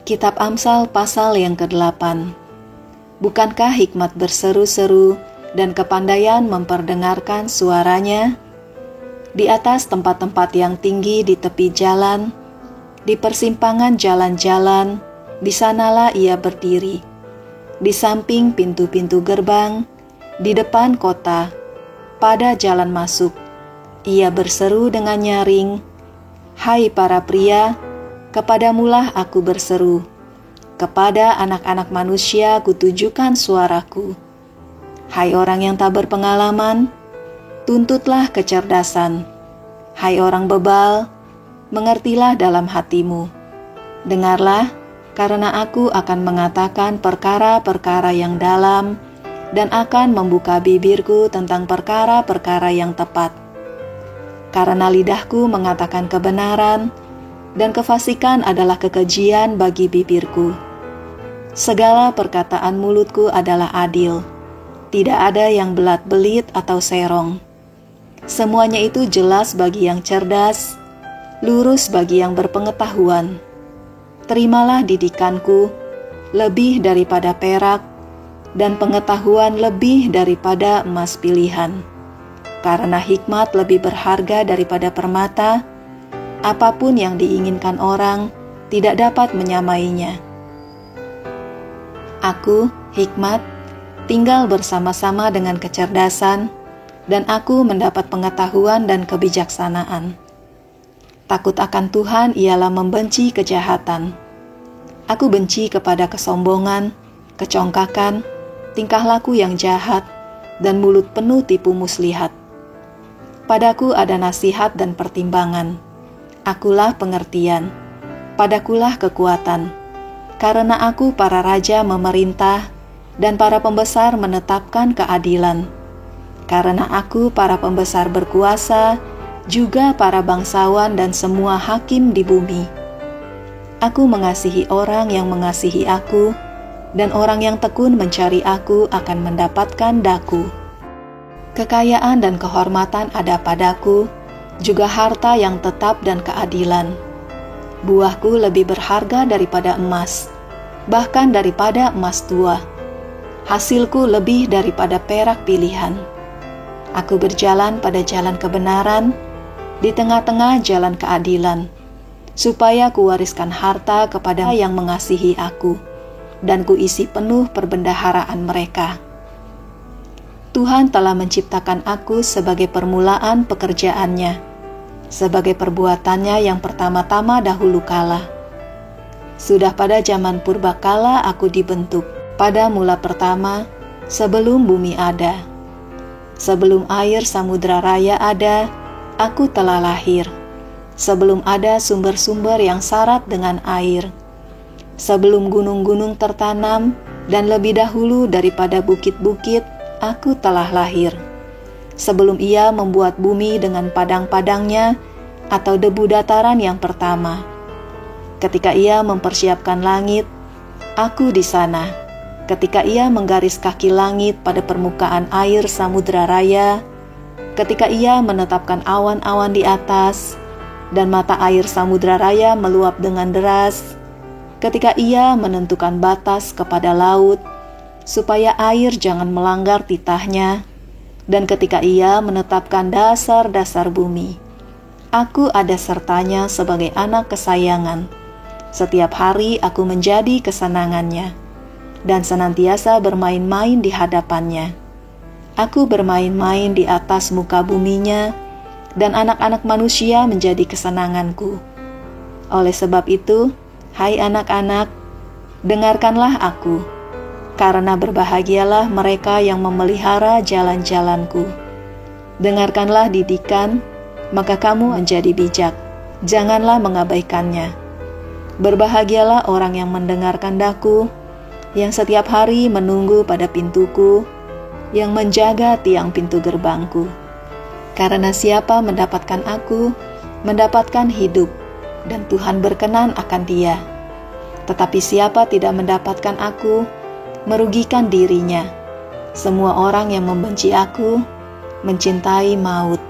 Kitab Amsal pasal yang ke-8. Bukankah hikmat berseru-seru dan kepandaian memperdengarkan suaranya? Di atas tempat-tempat yang tinggi di tepi jalan, di persimpangan jalan-jalan, di sanalah ia berdiri. Di samping pintu-pintu gerbang, di depan kota, pada jalan masuk, ia berseru dengan nyaring, "Hai para pria, kepadamulah aku berseru. Kepada anak-anak manusia kutujukan suaraku. Hai orang yang tak berpengalaman, tuntutlah kecerdasan. Hai orang bebal, mengertilah dalam hatimu. Dengarlah, karena aku akan mengatakan perkara-perkara yang dalam dan akan membuka bibirku tentang perkara-perkara yang tepat. Karena lidahku mengatakan kebenaran, dan kefasikan adalah kekejian bagi bibirku. Segala perkataan mulutku adalah adil. Tidak ada yang belat-belit atau serong. Semuanya itu jelas bagi yang cerdas, lurus bagi yang berpengetahuan. Terimalah didikanku lebih daripada perak, dan pengetahuan lebih daripada emas pilihan. Karena hikmat lebih berharga daripada permata, apapun yang diinginkan orang tidak dapat menyamainya. Aku, hikmat, tinggal bersama-sama dengan kecerdasan, dan aku mendapat pengetahuan dan kebijaksanaan. Takut akan Tuhan ialah membenci kejahatan. Aku benci kepada kesombongan, kecongkakan, tingkah laku yang jahat, dan mulut penuh tipu muslihat. Padaku ada nasihat dan pertimbangan. Akulah pengertian, padakulah kekuatan. Karena aku para raja memerintah, dan para pembesar menetapkan keadilan. Karena aku para pembesar berkuasa, juga para bangsawan dan semua hakim di bumi. Aku mengasihi orang yang mengasihi aku, dan orang yang tekun mencari aku akan mendapatkan daku. Kekayaan dan kehormatan ada padaku, juga harta yang tetap dan keadilan. Buahku lebih berharga daripada emas, bahkan daripada emas tua. Hasilku lebih daripada perak pilihan. Aku berjalan pada jalan kebenaran, di tengah-tengah jalan keadilan, supaya kuwariskan harta kepada yang mengasihi aku, dan kuisi penuh perbendaharaan mereka. Tuhan telah menciptakan aku sebagai permulaan pekerjaannya, sebagai perbuatannya yang pertama-tama dahulu kala. Sudah pada zaman purbakala aku dibentuk, pada mula pertama, sebelum bumi ada. Sebelum air samudra raya ada, aku telah lahir. Sebelum ada sumber-sumber yang syarat dengan air. Sebelum gunung-gunung tertanam, dan lebih dahulu daripada bukit-bukit, aku telah lahir. Sebelum ia membuat bumi dengan padang-padangnya, atau debu dataran yang pertama. Ketika ia mempersiapkan langit, aku di sana. Ketika ia menggaris kaki langit pada permukaan air samudra raya, ketika ia menetapkan awan-awan di atas, dan mata air samudra raya meluap dengan deras, ketika ia menentukan batas kepada laut, supaya air jangan melanggar titahnya, dan ketika ia menetapkan dasar-dasar bumi, aku ada sertanya sebagai anak kesayangan. Setiap hari aku menjadi kesenangannya, dan senantiasa bermain-main di hadapannya. Aku bermain-main di atas muka buminya, dan anak-anak manusia menjadi kesenanganku. Oleh sebab itu, hai anak-anak, dengarkanlah aku, karena berbahagialah mereka yang memelihara jalan-jalanku. Dengarkanlah didikan, maka kamu menjadi bijak. Janganlah mengabaikannya. Berbahagialah orang yang mendengarkan daku, yang setiap hari menunggu pada pintuku, yang menjaga tiang pintu gerbangku. Karena siapa mendapatkan aku, mendapatkan hidup, dan Tuhan berkenan akan dia. Tetapi siapa tidak mendapatkan aku, merugikan dirinya. Semua orang yang membenci aku, mencintai maut.